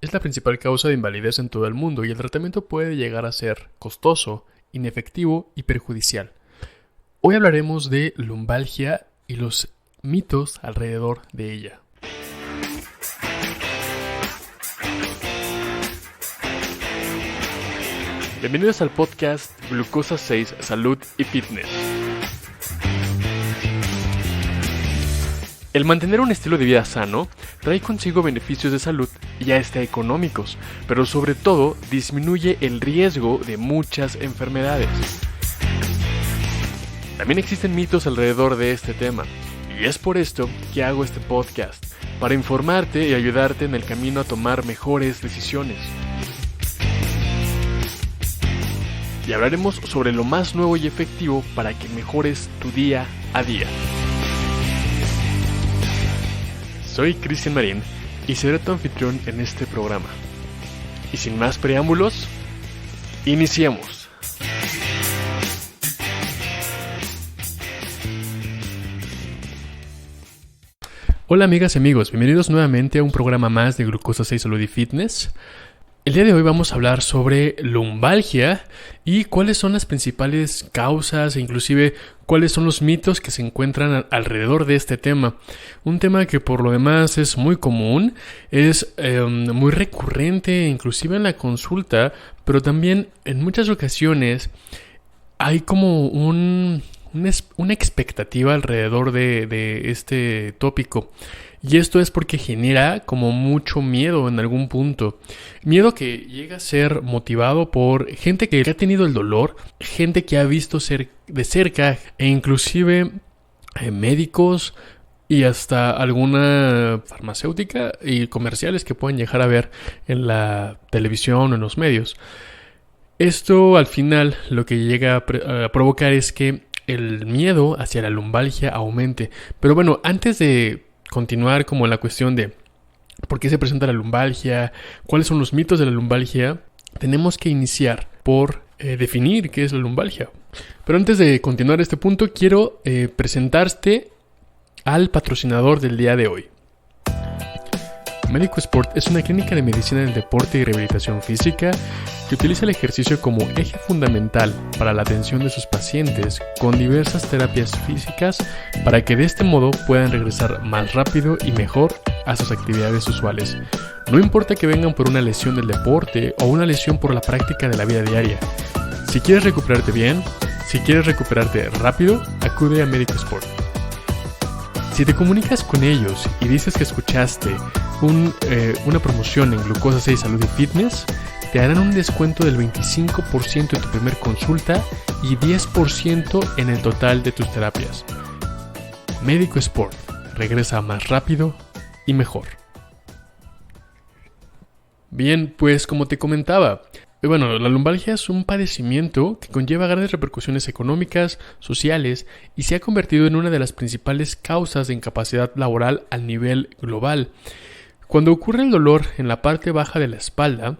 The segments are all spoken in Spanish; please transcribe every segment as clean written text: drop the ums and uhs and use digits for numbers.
es la principal causa de invalidez en todo el mundo y el tratamiento puede llegar a ser costoso, inefectivo y perjudicial. Hoy hablaremos de lumbalgia y los mitos alrededor de ella. Bienvenidos al podcast Glucosa 6, Salud y Fitness. El mantener un estilo de vida sano trae consigo beneficios de salud y hasta económicos, pero sobre todo disminuye el riesgo de muchas enfermedades. También existen mitos alrededor de este tema, y es por esto que hago este podcast, para informarte y ayudarte en el camino a tomar mejores decisiones. Y hablaremos sobre lo más nuevo y efectivo para que mejores tu día a día. Soy Cristian Marín y seré tu anfitrión en este programa. Y sin más preámbulos, iniciemos. Hola amigas y amigos, bienvenidos nuevamente a un programa más de Glucosa 6, Salud y Fitness. El día de hoy vamos a hablar sobre lumbalgia y cuáles son las principales causas e inclusive cuáles son los mitos que se encuentran alrededor de este tema. Un tema que por lo demás es muy común, es muy recurrente inclusive en la consulta, pero también en muchas ocasiones hay como una expectativa alrededor de este tópico. Y esto es porque genera como mucho miedo en algún punto. Miedo que llega a ser motivado por gente que ha tenido el dolor, gente que ha visto de cerca e inclusive médicos y hasta alguna farmacéutica y comerciales que pueden llegar a ver en la televisión o en los medios. Esto al final lo que llega a provocar es que el miedo hacia la lumbalgia aumente. Pero bueno, antes de continuar como la cuestión de por qué se presenta la lumbalgia, cuáles son los mitos de la lumbalgia, tenemos que iniciar por definir qué es la lumbalgia. Pero antes de continuar este punto, quiero presentarte al patrocinador del día de hoy. Médico Sport es una clínica de medicina del deporte y rehabilitación física que utiliza el ejercicio como eje fundamental para la atención de sus pacientes con diversas terapias físicas para que de este modo puedan regresar más rápido y mejor a sus actividades usuales. No importa que vengan por una lesión del deporte o una lesión por la práctica de la vida diaria. Si quieres recuperarte bien, si quieres recuperarte rápido, acude a Médico Sport. Si te comunicas con ellos y dices que escuchaste una promoción en Glucosa 6 Salud y Fitness, te harán un descuento del 25% en tu primer consulta y 10% en el total de tus terapias. Médico Sport, regresa más rápido y mejor. Bien, pues como te comentaba, la lumbalgia es un padecimiento que conlleva grandes repercusiones económicas, sociales y se ha convertido en una de las principales causas de incapacidad laboral a nivel global. Cuando ocurre el dolor en la parte baja de la espalda,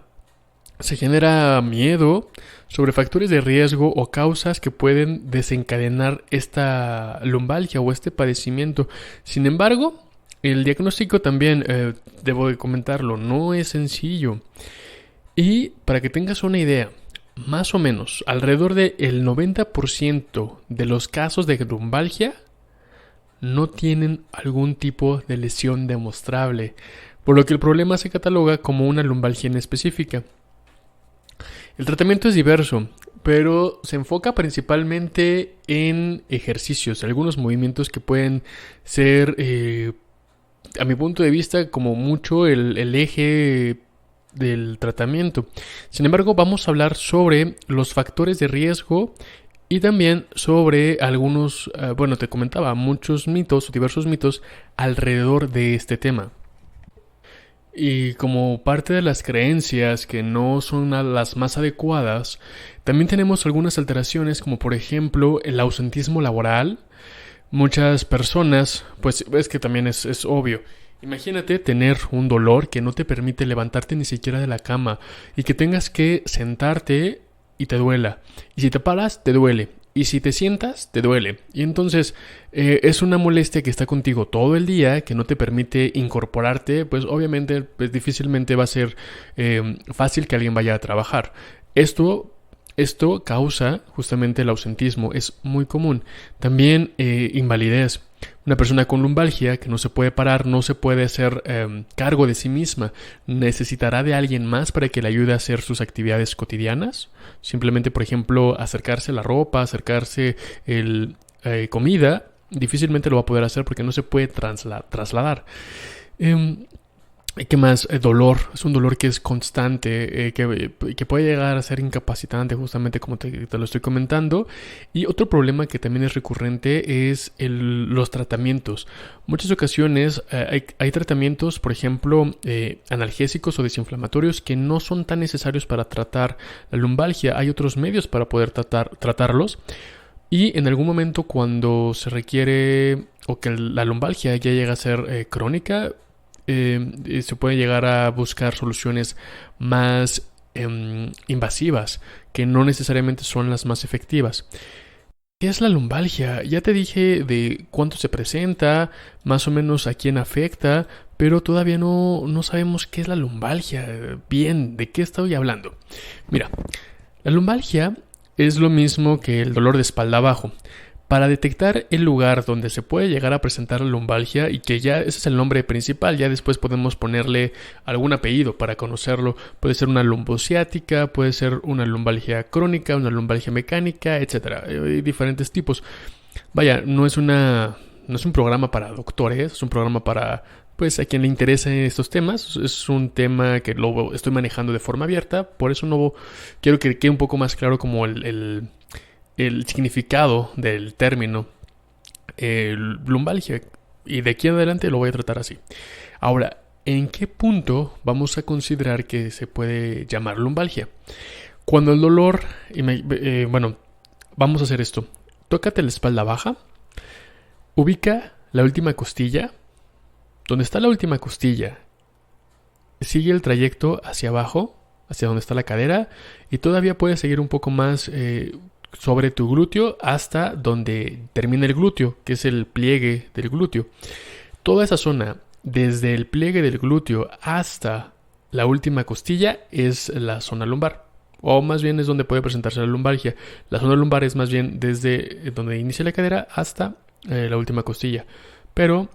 se genera miedo sobre factores de riesgo o causas que pueden desencadenar esta lumbalgia o este padecimiento. Sin embargo, el diagnóstico también, debo de comentarlo, no es sencillo. Y para que tengas una idea, más o menos alrededor del 90% de los casos de lumbalgia no tienen algún tipo de lesión demostrable, por lo que el problema se cataloga como una lumbalgia específica. El tratamiento es diverso, pero se enfoca principalmente en ejercicios, algunos movimientos que pueden ser, a mi punto de vista, como mucho el eje del tratamiento. Sin embargo, vamos a hablar sobre los factores de riesgo y también sobre algunos, te comentaba, muchos mitos, diversos mitos alrededor de este tema. Y como parte de las creencias que no son las más adecuadas, también tenemos algunas alteraciones como por ejemplo el ausentismo laboral. Muchas personas, pues es que también es obvio. Imagínate tener un dolor que no te permite levantarte ni siquiera de la cama y que tengas que sentarte y te duela. Y si te paras, te duele. y si te sientas, te duele. Y entonces es una molestia que está contigo todo el día, que no te permite incorporarte, pues obviamente pues difícilmente va a ser fácil que alguien vaya a trabajar. Esto causa justamente el ausentismo, es muy común. También invalidez. Una persona con lumbalgia que no se puede parar, no se puede hacer cargo de sí misma, necesitará de alguien más para que le ayude a hacer sus actividades cotidianas. Simplemente, por ejemplo, acercarse la ropa, acercarse comida, difícilmente lo va a poder hacer porque no se puede trasladar. ¿Qué más? Dolor. Es un dolor que es constante, que puede llegar a ser incapacitante, justamente como te lo estoy comentando. Y otro problema que también es recurrente es los tratamientos. Muchas ocasiones hay tratamientos, por ejemplo, analgésicos o desinflamatorios que no son tan necesarios para tratar la lumbalgia. Hay otros medios para poder tratarlos. Y en algún momento cuando se requiere o que la lumbalgia ya llega a ser crónica, se puede llegar a buscar soluciones más invasivas, que no necesariamente son las más efectivas. ¿Qué es la lumbalgia? Ya te dije de cuánto se presenta, más o menos a quién afecta, pero todavía no sabemos qué es la lumbalgia. Bien, ¿de qué estoy hablando? Mira, la lumbalgia es lo mismo que el dolor de espalda bajo. Para detectar el lugar donde se puede llegar a presentar la lumbalgia, y que ya ese es el nombre principal, ya después podemos ponerle algún apellido para conocerlo. Puede ser una lumbociática, puede ser una lumbalgia crónica, una lumbalgia mecánica, etcétera. Hay diferentes tipos. Vaya, no es un programa para doctores, es un programa para pues a quien le interesen estos temas. Es un tema que lo estoy manejando de forma abierta, por eso no quiero que quede un poco más claro como el significado del término lumbalgia, y de aquí en adelante lo voy a tratar así. Ahora, ¿en qué punto vamos a considerar que se puede llamar lumbalgia? Cuando el dolor, bueno, vamos a hacer esto. Tócate la espalda baja, ubica la última costilla. Donde está la última costilla, sigue el trayecto hacia abajo, hacia donde está la cadera, y todavía puedes seguir un poco más sobre tu glúteo hasta donde termina el glúteo, que es el pliegue del glúteo. Toda esa zona, desde el pliegue del glúteo hasta la última costilla, es la zona lumbar. O más bien es donde puede presentarse la lumbalgia. La zona lumbar es más bien desde donde inicia la cadera hasta la última costilla. Pero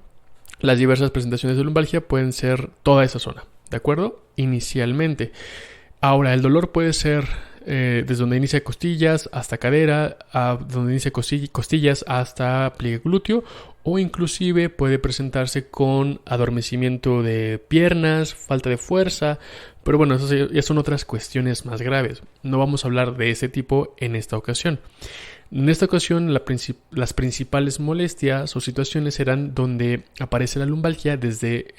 las diversas presentaciones de lumbalgia pueden ser toda esa zona, ¿de acuerdo? Inicialmente. Ahora, el dolor puede ser desde donde inicia costillas hasta cadera, donde inicia costillas hasta pliegue glúteo, o inclusive puede presentarse con adormecimiento de piernas, falta de fuerza, pero bueno, eso ya son otras cuestiones más graves. No vamos a hablar de ese tipo en esta ocasión. En esta ocasión, las principales molestias o situaciones serán donde aparece la lumbalgia desde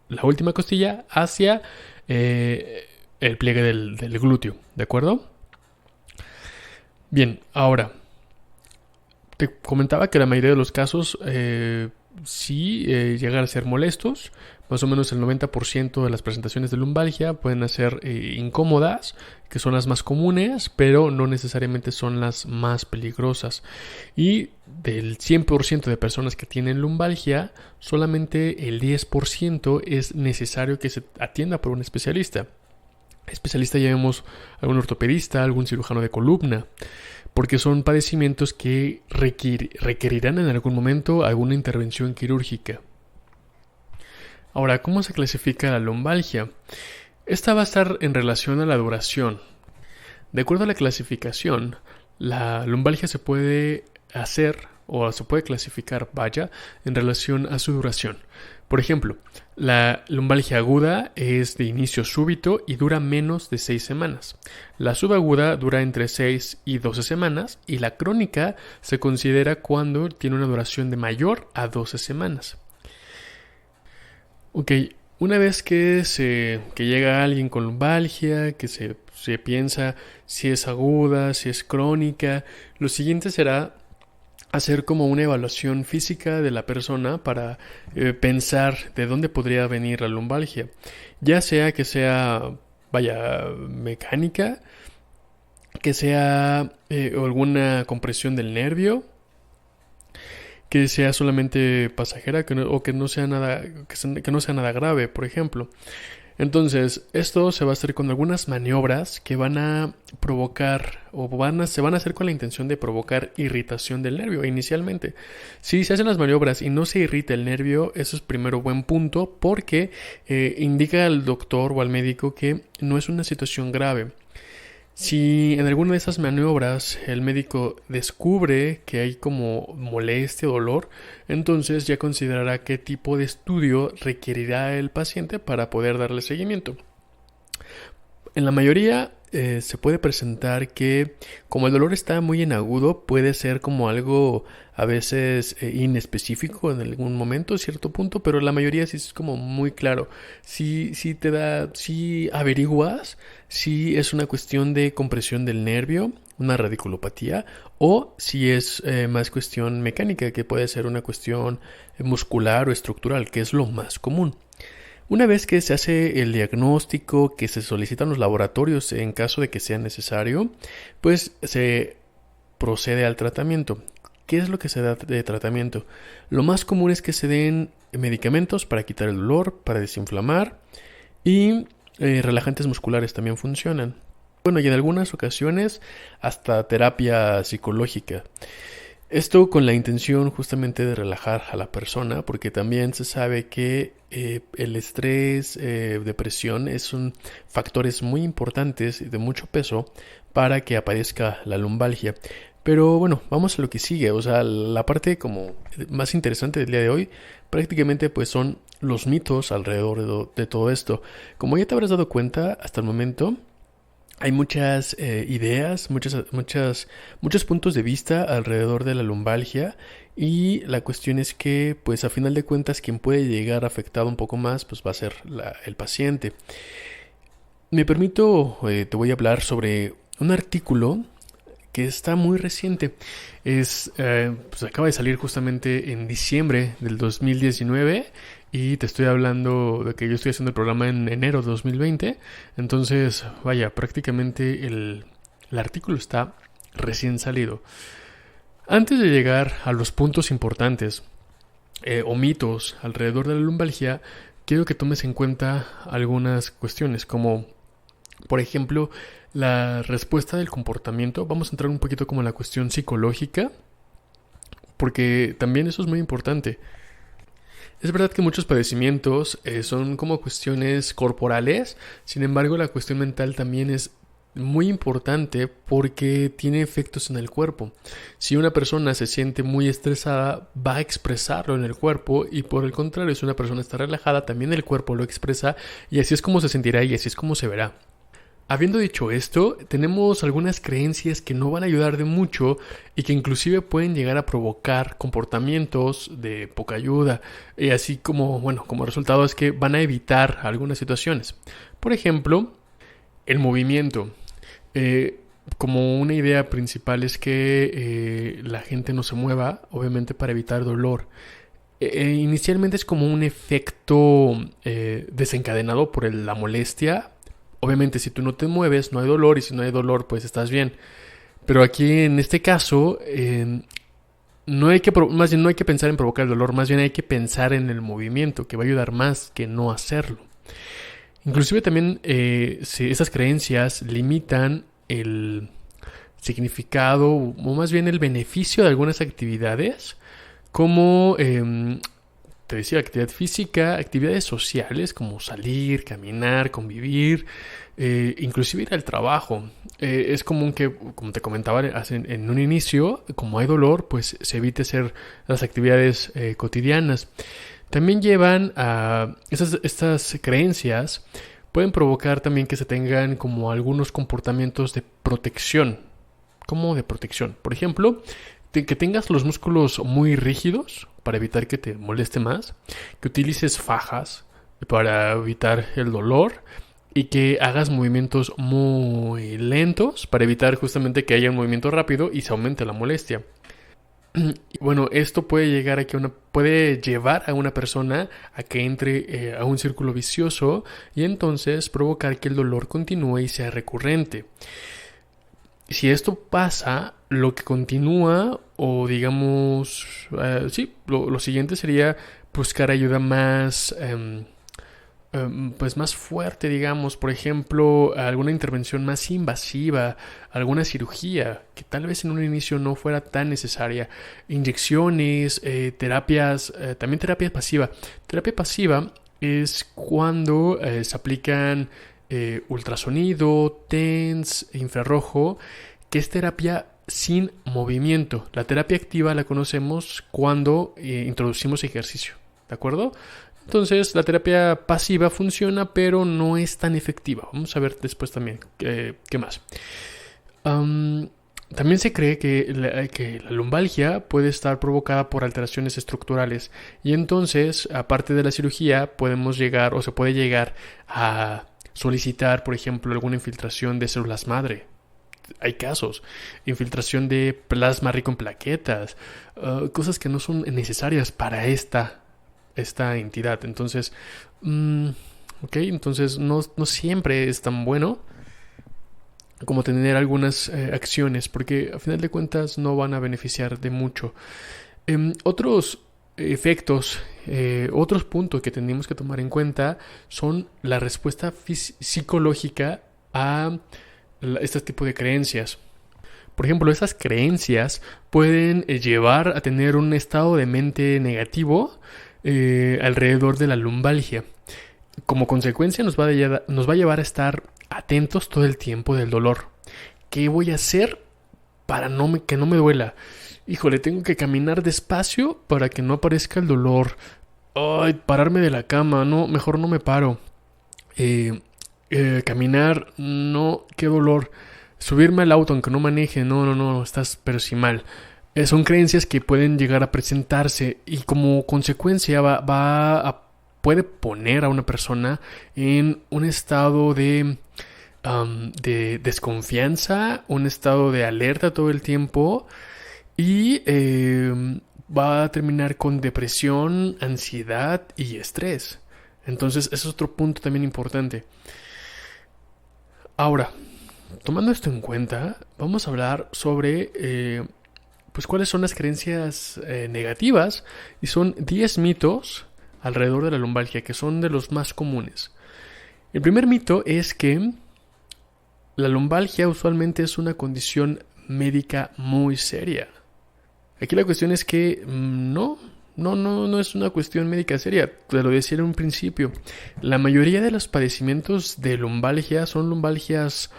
la última costilla hacia el pliegue del glúteo, ¿de acuerdo? Bien, ahora, te comentaba que la mayoría de los casos sí llegan a ser molestos. Más o menos el 90% de las presentaciones de lumbalgia pueden ser incómodas, que son las más comunes, pero no necesariamente son las más peligrosas. Y del 100% de personas que tienen lumbalgia, solamente el 10% es necesario que se atienda por un especialista. Especialista ya vemos algún ortopedista, algún cirujano de columna, porque son padecimientos que requerirán en algún momento alguna intervención quirúrgica. Ahora, ¿cómo se clasifica la lumbalgia? Esta va a estar en relación a la duración. De acuerdo a la clasificación, la lumbalgia se puede hacer o se puede clasificar, en relación a su duración. Por ejemplo, la lumbalgia aguda es de inicio súbito y dura menos de 6 semanas. La subaguda dura entre 6 y 12 semanas y la crónica se considera cuando tiene una duración de mayor a 12 semanas. Ok, una vez que llega alguien con lumbalgia, que se piensa si es aguda, si es crónica, lo siguiente será hacer como una evaluación física de la persona para pensar de dónde podría venir la lumbalgia. Ya sea que sea, mecánica, que sea alguna compresión del nervio, que sea solamente pasajera o que no sea nada, que no sea nada grave, por ejemplo. Entonces, esto se va a hacer con algunas maniobras que van a provocar se van a hacer con la intención de provocar irritación del nervio inicialmente. Si se hacen las maniobras y no se irrita el nervio, eso es primero buen punto porque indica al doctor o al médico que no es una situación grave. Si en alguna de esas maniobras el médico descubre que hay como molestia o dolor, entonces ya considerará qué tipo de estudio requerirá el paciente para poder darle seguimiento. En la mayoría se puede presentar que como el dolor está muy en agudo, puede ser como algo a veces inespecífico en algún momento, cierto punto, pero la mayoría sí es como muy claro. Si averiguas si es una cuestión de compresión del nervio, una radiculopatía, o si es más cuestión mecánica, que puede ser una cuestión muscular o estructural, que es lo más común. Una vez que se hace el diagnóstico, que se solicitan los laboratorios en caso de que sea necesario, pues se procede al tratamiento. ¿Qué es lo que se da de tratamiento? Lo más común es que se den medicamentos para quitar el dolor, para desinflamar y relajantes musculares también funcionan. Bueno, y en algunas ocasiones hasta terapia psicológica. Esto con la intención justamente de relajar a la persona, porque también se sabe que el estrés, depresión, son factores muy importantes y de mucho peso para que aparezca la lumbalgia. Pero bueno, vamos a lo que sigue. O sea, la parte como más interesante del día de hoy prácticamente pues son los mitos alrededor de todo esto. Como ya te habrás dado cuenta hasta el momento, hay muchas ideas, muchos puntos de vista alrededor de la lumbalgia y la cuestión es que, pues a final de cuentas, quien puede llegar afectado un poco más, pues va a ser el paciente. Me permito, te voy a hablar sobre un artículo que está muy reciente. Pues acaba de salir justamente en diciembre del 2019 y te estoy hablando de que yo estoy haciendo el programa en enero de 2020. Entonces, vaya, prácticamente el artículo está recién salido. Antes de llegar a los puntos importantes o mitos alrededor de la lumbalgia, quiero que tomes en cuenta algunas cuestiones como, por ejemplo, la respuesta del comportamiento. Vamos a entrar un poquito como en la cuestión psicológica, porque también eso es muy importante. Es verdad que muchos padecimientos son como cuestiones corporales, sin embargo la cuestión mental también es muy importante porque tiene efectos en el cuerpo. Si una persona se siente muy estresada, va a expresarlo en el cuerpo y por el contrario, si una persona está relajada, también el cuerpo lo expresa y así es como se sentirá y así es como se verá. Habiendo dicho esto, tenemos algunas creencias que no van a ayudar de mucho y que inclusive pueden llegar a provocar comportamientos de poca ayuda. Y así como, bueno, como resultado es que van a evitar algunas situaciones. Por ejemplo, el movimiento. Como una idea principal es que la gente no se mueva, obviamente para evitar dolor. Inicialmente es como un efecto desencadenado por la molestia. Obviamente si tú no te mueves no hay dolor y si no hay dolor pues estás bien. Pero aquí en este caso no hay que pensar en provocar el dolor, más bien hay que pensar en el movimiento que va a ayudar más que no hacerlo. Inclusive también si esas creencias limitan el significado o más bien el beneficio de algunas actividades como te decía, actividad física, actividades sociales como salir, caminar, convivir, inclusive ir al trabajo. Es común que, como te comentaba en un inicio, como hay dolor, pues se evite hacer las actividades cotidianas. También llevan a estas creencias, pueden provocar también que se tengan como algunos comportamientos de protección. ¿Cómo de protección? Por ejemplo, que tengas los músculos muy rígidos para evitar que te moleste más, que utilices fajas para evitar el dolor y que hagas movimientos muy lentos para evitar justamente que haya un movimiento rápido y se aumente la molestia. Bueno, esto puede llevar a una persona a que entre a un círculo vicioso y entonces provocar que el dolor continúe y sea recurrente. Si esto pasa, lo que continúa, o digamos, sí, lo siguiente sería buscar ayuda más, pues más fuerte, digamos, por ejemplo, alguna intervención más invasiva, alguna cirugía que tal vez en un inicio no fuera tan necesaria, inyecciones, terapias, también terapia pasiva. Terapia pasiva es cuando se aplican ultrasonido, TENS, infrarrojo, que es terapia sin movimiento. La terapia activa la conocemos cuando introducimos ejercicio, ¿de acuerdo? Entonces la terapia pasiva funciona, pero no es tan efectiva. Vamos a ver después también qué más. También se cree que la lumbalgia puede estar provocada por alteraciones estructurales, y entonces, aparte de la cirugía, podemos llegar o se puede llegar a solicitar, por ejemplo, alguna infiltración de células madre. Hay casos, infiltración de plasma rico en plaquetas, cosas que no son necesarias para esta entidad. Entonces, entonces no siempre es tan bueno como tener algunas acciones, porque a final de cuentas no van a beneficiar de mucho. Otros efectos, otros puntos que tenemos que tomar en cuenta son la respuesta psicológica a este tipo de creencias. Por ejemplo, esas creencias pueden llevar a tener un estado de mente negativo alrededor de la lumbalgia. Como consecuencia nos va a llevar a estar atentos todo el tiempo del dolor. ¿Qué voy a hacer para que no me duela? Híjole, tengo que caminar despacio para que no aparezca el dolor. Ay, pararme de la cama, no, mejor no me paro. Caminar, no, qué dolor. Subirme al auto aunque no maneje, no, estás pero sí mal. Son creencias que pueden llegar a presentarse y como consecuencia puede poner a una persona en un estado de desconfianza, un estado de alerta todo el tiempo, y va a terminar con depresión, ansiedad y estrés. Entonces, ese es otro punto también importante. Ahora, tomando esto en cuenta, vamos a hablar sobre pues cuáles son las creencias negativas, y son 10 mitos alrededor de la lumbalgia, que son de los más comunes. El primer mito es que la lumbalgia usualmente es una condición médica muy seria. Aquí la cuestión es que no es una cuestión médica seria. Te lo decía en un principio. La mayoría de los padecimientos de lumbalgia son lumbalgias,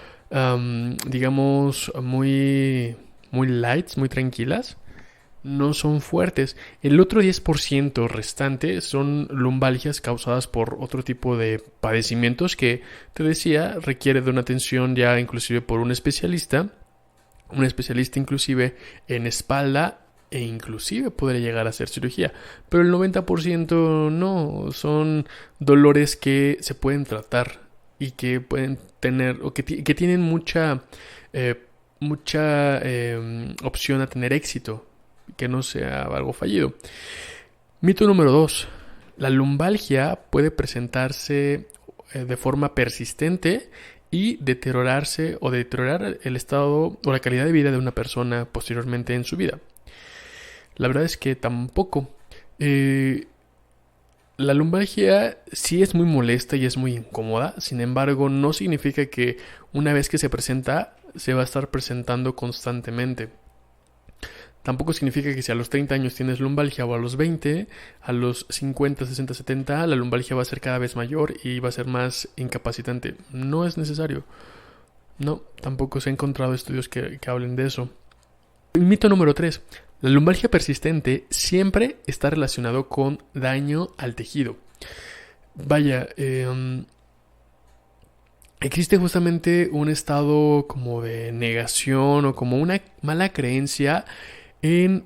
digamos, muy light, muy tranquilas. No son fuertes. El otro 10% restante son lumbalgias causadas por otro tipo de padecimientos que, te decía, requiere de una atención ya inclusive por un especialista inclusive en espalda, e inclusive podría llegar a hacer cirugía. Pero el 90% no, son dolores que se pueden tratar y que pueden tener, o que tienen mucha opción a tener éxito, que no sea algo fallido. Mito número 2. La lumbalgia puede presentarse de forma persistente y deteriorar el estado o la calidad de vida de una persona posteriormente en su vida. La verdad es que tampoco. La lumbalgia sí es muy molesta y es muy incómoda, sin embargo no significa que una vez que se presenta se va a estar presentando constantemente. Tampoco significa que si a los 30 años tienes lumbalgia o a los 20, a los 50, 60, 70, la lumbalgia va a ser cada vez mayor y va a ser más incapacitante. No es necesario. No, tampoco se han encontrado estudios que hablen de eso. Mito número 3. La lumbalgia persistente siempre está relacionado con daño al tejido. Vaya, existe justamente un estado como de negación o como una mala creencia en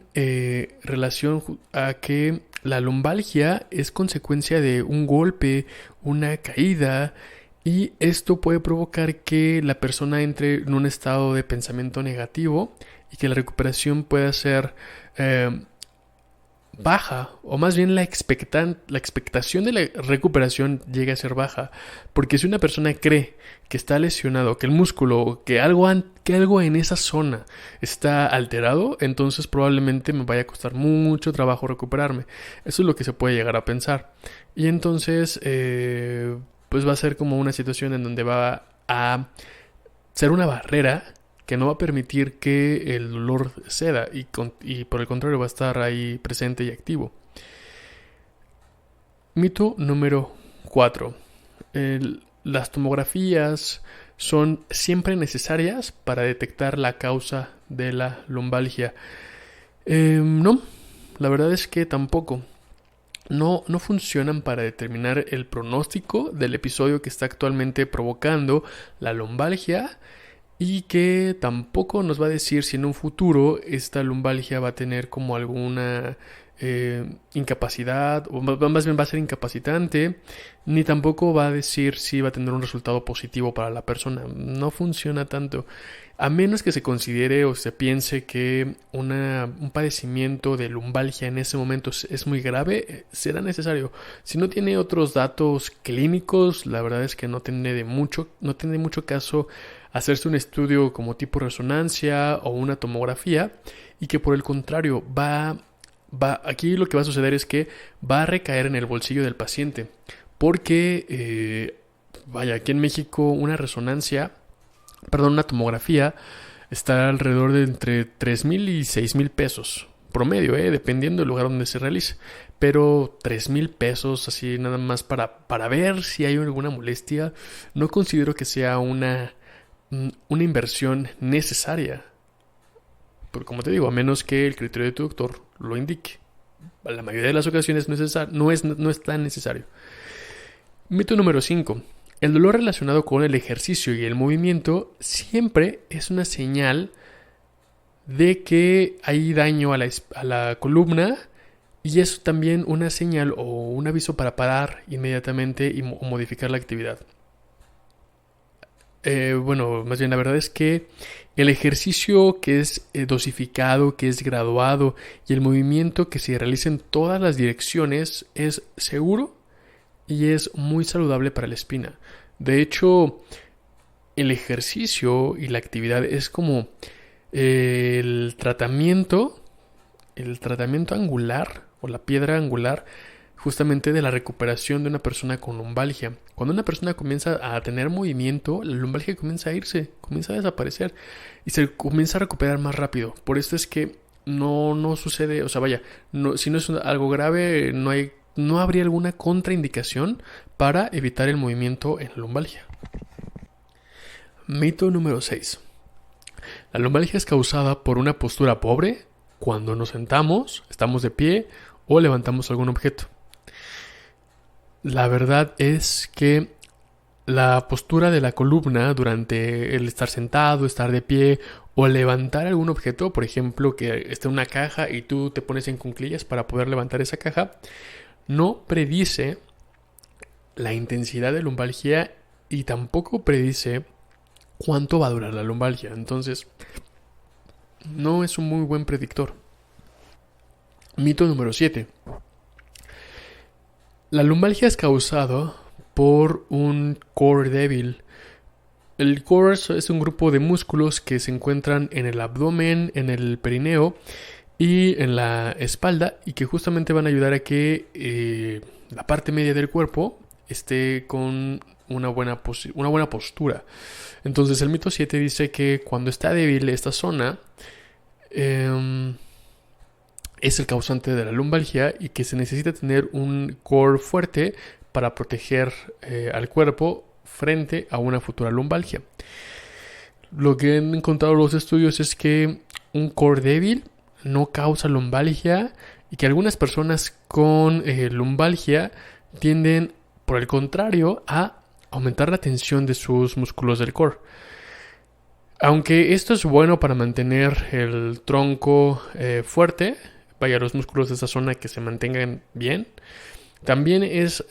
relación a que la lumbalgia es consecuencia de un golpe, una caída, y esto puede provocar que la persona entre en un estado de pensamiento negativo y que la recuperación pueda ser baja, o más bien la expectación de la recuperación llega a ser baja, porque si una persona cree que está lesionado, que el músculo, que algo en esa zona está alterado, entonces probablemente me vaya a costar mucho trabajo recuperarme. Eso es lo que se puede llegar a pensar. Y entonces, pues va a ser como una situación en donde va a ser una barrera que no va a permitir que el dolor ceda y por el contrario va a estar ahí presente y activo. Mito número 4. Las tomografías son siempre necesarias para detectar la causa de la lumbalgia. No, la verdad es que tampoco. No funcionan para determinar el pronóstico del episodio que está actualmente provocando la lumbalgia, y que tampoco nos va a decir si en un futuro esta lumbalgia va a tener como alguna incapacidad, o más bien va a ser incapacitante, ni tampoco va a decir si va a tener un resultado positivo para la persona. No funciona tanto, a menos que se considere o se piense que un padecimiento de lumbalgia en ese momento es muy grave, será necesario. Si no tiene otros datos clínicos, la verdad es que no tiene mucho caso hacerse un estudio como tipo resonancia o una tomografía, y que por el contrario aquí lo que va a suceder es que va a recaer en el bolsillo del paciente, porque aquí en México una tomografía está alrededor de entre 3,000 y 6,000 pesos promedio, dependiendo del lugar donde se realice, pero 3,000 pesos así nada más para ver si hay alguna molestia, no considero que sea una inversión necesaria. Porque como te digo, a menos que el criterio de tu doctor lo indique. La mayoría de las ocasiones no es tan necesario. Mito número 5. El dolor relacionado con el ejercicio y el movimiento siempre es una señal de que hay daño a la columna, y es también una señal o un aviso para parar inmediatamente o modificar la actividad. Más bien la verdad es que el ejercicio que es dosificado, que es graduado, y el movimiento que se realiza en todas las direcciones es seguro y es muy saludable para la espina. De hecho, el ejercicio y la actividad es como el tratamiento angular o la piedra angular justamente de la recuperación de una persona con lumbalgia. Cuando una persona comienza a tener movimiento, la lumbalgia comienza a irse, comienza a desaparecer y se comienza a recuperar más rápido. Por esto es que no sucede, si no es algo grave, no habría alguna contraindicación para evitar el movimiento en la lumbalgia. Mito número 6. La lumbalgia es causada por una postura pobre cuando nos sentamos, estamos de pie o levantamos algún objeto. La verdad es que la postura de la columna durante el estar sentado, estar de pie o levantar algún objeto, por ejemplo, que esté en una caja y tú te pones en cuclillas para poder levantar esa caja, no predice la intensidad de lumbalgia y tampoco predice cuánto va a durar la lumbalgia. Entonces, no es un muy buen predictor. Mito número 7. La lumbalgia es causada por un core débil. El core es un grupo de músculos que se encuentran en el abdomen, en el perineo y en la espalda, y que justamente van a ayudar a que la parte media del cuerpo esté con una buena postura. Entonces el mito 7 dice que cuando está débil esta zona es el causante de la lumbalgia, y que se necesita tener un core fuerte para proteger al cuerpo frente a una futura lumbalgia. Lo que han encontrado los estudios es que un core débil no causa lumbalgia, y que algunas personas con lumbalgia tienden, por el contrario, a aumentar la tensión de sus músculos del core. Aunque esto es bueno para mantener el tronco fuerte, los músculos de esa zona que se mantengan bien, también es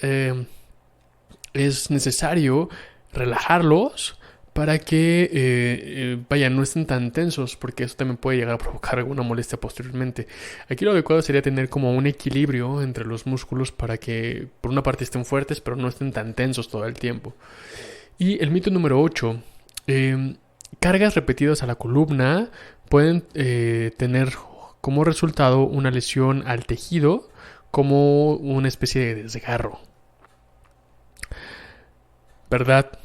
necesario relajarlos para que no estén tan tensos, porque eso también puede llegar a provocar alguna molestia posteriormente. Aquí lo adecuado sería tener como un equilibrio entre los músculos para que por una parte estén fuertes pero no estén tan tensos todo el tiempo. Y el mito número 8, cargas repetidas a la columna pueden tener como resultado una lesión al tejido, como una especie de desgarro. ¿Verdad?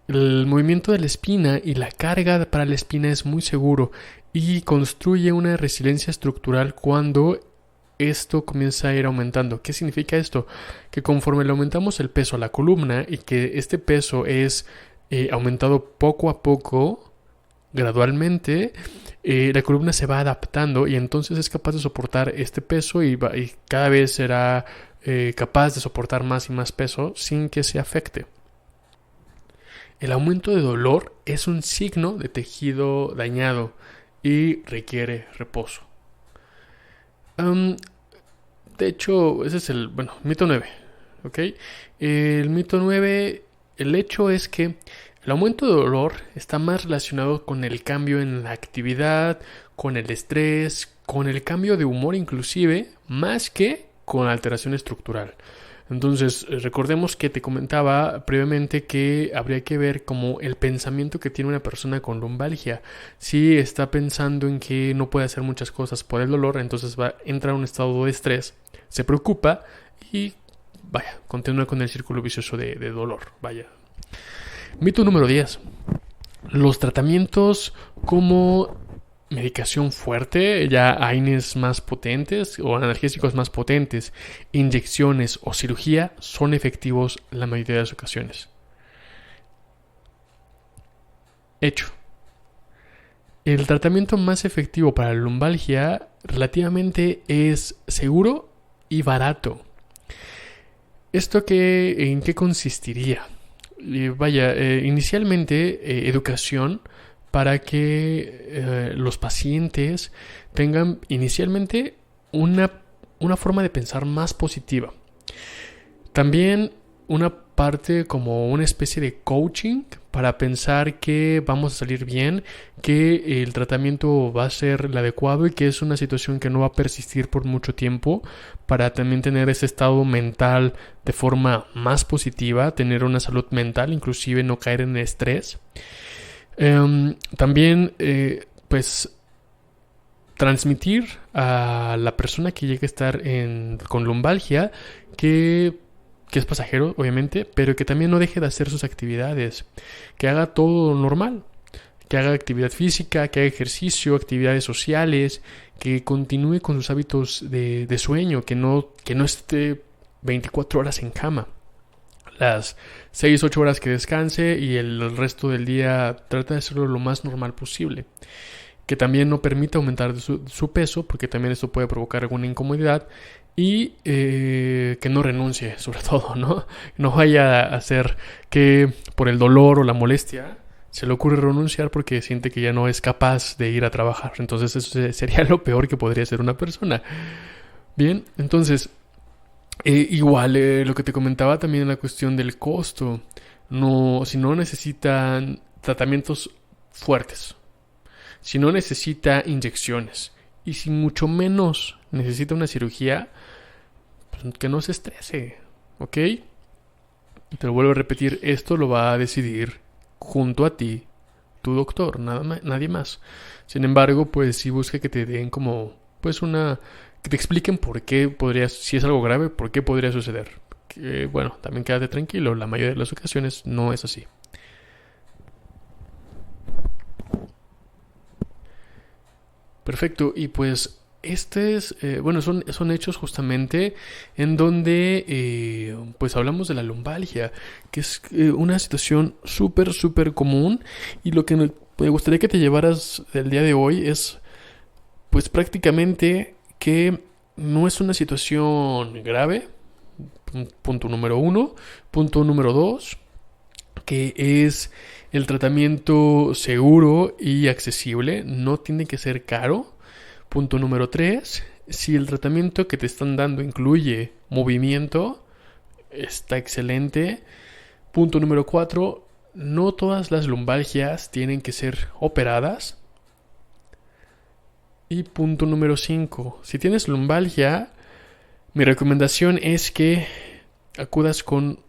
El movimiento de la espina y la carga para la espina es muy seguro y construye una resiliencia estructural cuando esto comienza a ir aumentando. ¿Qué significa esto? Que conforme le aumentamos el peso a la columna y que este peso es aumentado poco a poco, gradualmente, la columna se va adaptando y entonces es capaz de soportar este peso y cada vez será capaz de soportar más y más peso sin que se afecte. El aumento de dolor es un signo de tejido dañado y requiere reposo. De hecho, ese es el mito 9. ¿Okay? El mito 9, el hecho es que el aumento de dolor está más relacionado con el cambio en la actividad, con el estrés, con el cambio de humor inclusive, más que con alteración estructural. Entonces, recordemos que te comentaba previamente que habría que ver como el pensamiento que tiene una persona con lumbalgia. Si está pensando en que no puede hacer muchas cosas por el dolor, entonces va a entrar en un estado de estrés, se preocupa y continúa con el círculo vicioso de dolor. Mito número 10. Los tratamientos como medicación fuerte, ya AINES más potentes o analgésicos más potentes, inyecciones o cirugía son efectivos la mayoría de las ocasiones. Hecho. El tratamiento más efectivo para la lumbalgia relativamente es seguro y barato. ¿Esto en qué consistiría? Inicialmente educación para que los pacientes tengan inicialmente una forma de pensar más positiva. También una parte como una especie de coaching para pensar que vamos a salir bien, que el tratamiento va a ser el adecuado y que es una situación que no va a persistir por mucho tiempo, para también tener ese estado mental de forma más positiva, tener una salud mental, inclusive no caer en estrés. También transmitir a la persona que llegue a estar con lumbalgia que es pasajero, obviamente, pero que también no deje de hacer sus actividades, que haga todo normal, que haga actividad física, que haga ejercicio, actividades sociales, que continúe con sus hábitos de sueño, que no esté 24 horas en cama. Las 6-8 horas que descanse y el resto del día trata de hacerlo lo más normal posible. Que también no permita aumentar su peso, porque también esto puede provocar alguna incomodidad. Y que no renuncie, sobre todo, ¿no? No vaya a hacer que por el dolor o la molestia se le ocurre renunciar porque siente que ya no es capaz de ir a trabajar. Entonces eso sería lo peor que podría hacer una persona. Bien, entonces lo que te comentaba también en la cuestión del costo. Si no necesitan tratamientos fuertes, si no necesita inyecciones y si mucho menos necesita una cirugía, pues que no se estrese, ¿ok? Te lo vuelvo a repetir, esto lo va a decidir junto a ti tu doctor, nadie más. Sin embargo, pues sí busca que te den como, que te expliquen por qué si es algo grave, por qué podría suceder. Que, también quédate tranquilo, la mayoría de las ocasiones no es así. Perfecto, y pues son hechos justamente en donde hablamos de la lumbalgia, que es una situación súper, súper común, y lo que me gustaría que te llevaras del día de hoy es pues prácticamente que no es una situación grave, punto número 1, punto número 2, que es el tratamiento seguro y accesible, no tiene que ser caro. Punto número 3, si el tratamiento que te están dando incluye movimiento, está excelente. Punto número 4, no todas las lumbalgias tienen que ser operadas. Y punto número 5. Si tienes lumbalgia, mi recomendación es que acudas con,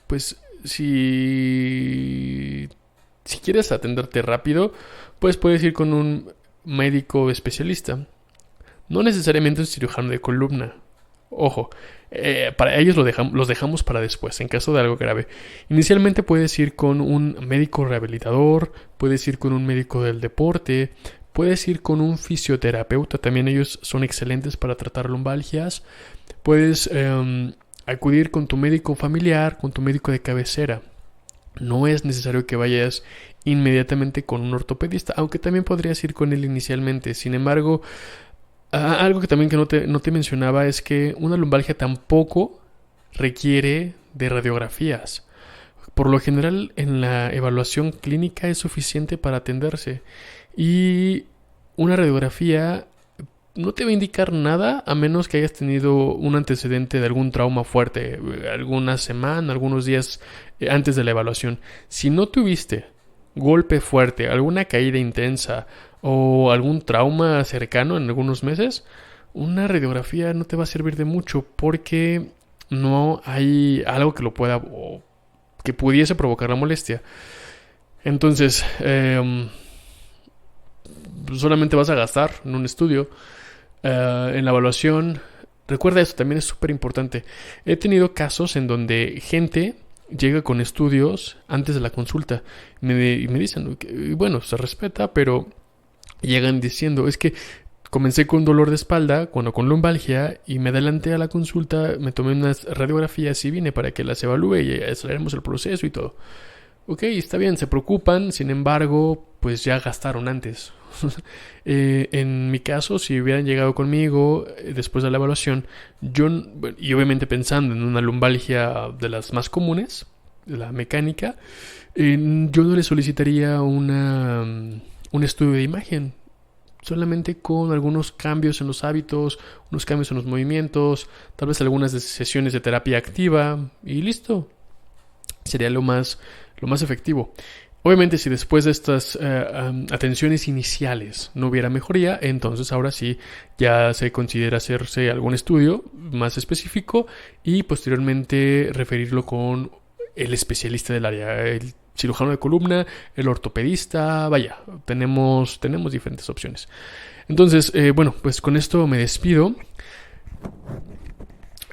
pues, si quieres atenderte rápido, pues puedes ir con un médico especialista. No necesariamente un cirujano de columna. Ojo, para ellos los dejamos para después, en caso de algo grave. Inicialmente puedes ir con un médico rehabilitador, puedes ir con un médico del deporte, puedes ir con un fisioterapeuta, también ellos son excelentes para tratar lumbalgias. Puedes acudir con tu médico familiar, con tu médico de cabecera. No es necesario que vayas inmediatamente con un ortopedista, aunque también podrías ir con él inicialmente. Sin embargo, algo que también no te mencionaba es que una lumbalgia tampoco requiere de radiografías. Por lo general, en la evaluación clínica es suficiente para atenderse. Y una radiografía no te va a indicar nada a menos que hayas tenido un antecedente de algún trauma fuerte, alguna semana, algunos días antes de la evaluación. Si no tuviste golpe fuerte, alguna caída intensa o algún trauma cercano en algunos meses, una radiografía no te va a servir de mucho porque no hay algo que lo pueda o que pudiese provocar la molestia. Entonces, solamente vas a gastar en un estudio, en la evaluación. Recuerda esto, también es súper importante. He tenido casos en donde gente llega con estudios antes de la consulta y me dicen, bueno, se respeta, pero llegan diciendo, es que comencé con dolor de espalda, con lumbalgia, y me adelanté a la consulta, me tomé unas radiografías y vine para que las evalúe y aceleremos el proceso y todo. Ok, está bien, se preocupan, sin embargo, pues ya gastaron antes. En mi caso, si hubieran llegado conmigo después de la evaluación, y obviamente pensando en una lumbalgia de las más comunes, de la mecánica, yo no le solicitaría un estudio de imagen, solamente con algunos cambios en los hábitos, unos cambios en los movimientos, tal vez algunas sesiones de terapia activa y listo. Sería lo más efectivo. Obviamente, si después de estas atenciones iniciales no hubiera mejoría, entonces ahora sí ya se considera hacerse algún estudio más específico y posteriormente referirlo con el especialista del área, el cirujano de columna, el ortopedista, vaya, tenemos diferentes opciones. Entonces, bueno, pues con esto me despido.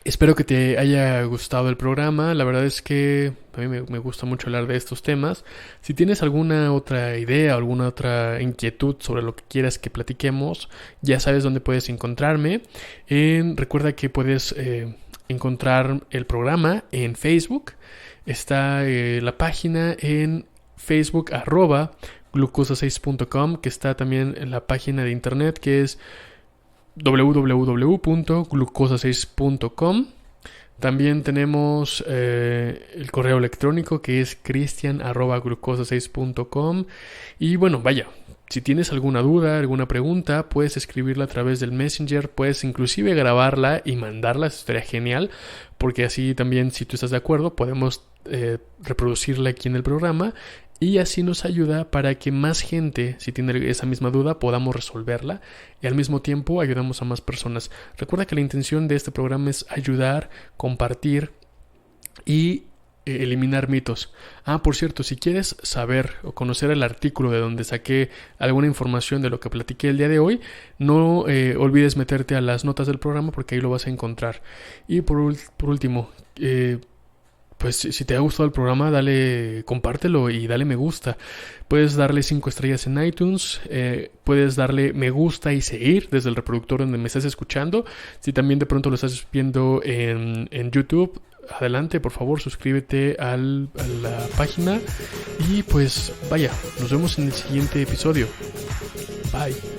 Espero que te haya gustado el programa. La verdad es que a mí me gusta mucho hablar de estos temas. Si tienes alguna otra idea o alguna otra inquietud sobre lo que quieras que platiquemos, ya sabes dónde puedes encontrarme. Recuerda que puedes encontrar el programa en Facebook. Está la página en Facebook @glucosa6.com, que está también en la página de internet que es www.glucosa6.com. También tenemos el correo electrónico que es cristian@glucosa6.com. Y bueno, vaya, si tienes alguna duda, alguna pregunta, puedes escribirla a través del Messenger, puedes inclusive grabarla y mandarla, eso estaría genial, porque así también, si tú estás de acuerdo, podemos reproducirla aquí en el programa. Y así nos ayuda para que más gente, si tiene esa misma duda, podamos resolverla y al mismo tiempo ayudamos a más personas. Recuerda que la intención de este programa es ayudar, compartir y eliminar mitos. Por cierto, si quieres saber o conocer el artículo de donde saqué alguna información de lo que platiqué el día de hoy, no olvides meterte a las notas del programa porque ahí lo vas a encontrar. Y por último, pues si te ha gustado el programa, compártelo y dale me gusta. Puedes darle 5 estrellas en iTunes, puedes darle me gusta y seguir desde el reproductor donde me estás escuchando. Si también de pronto lo estás viendo en YouTube, adelante, por favor, suscríbete a la página. Y pues vaya, nos vemos en el siguiente episodio. Bye.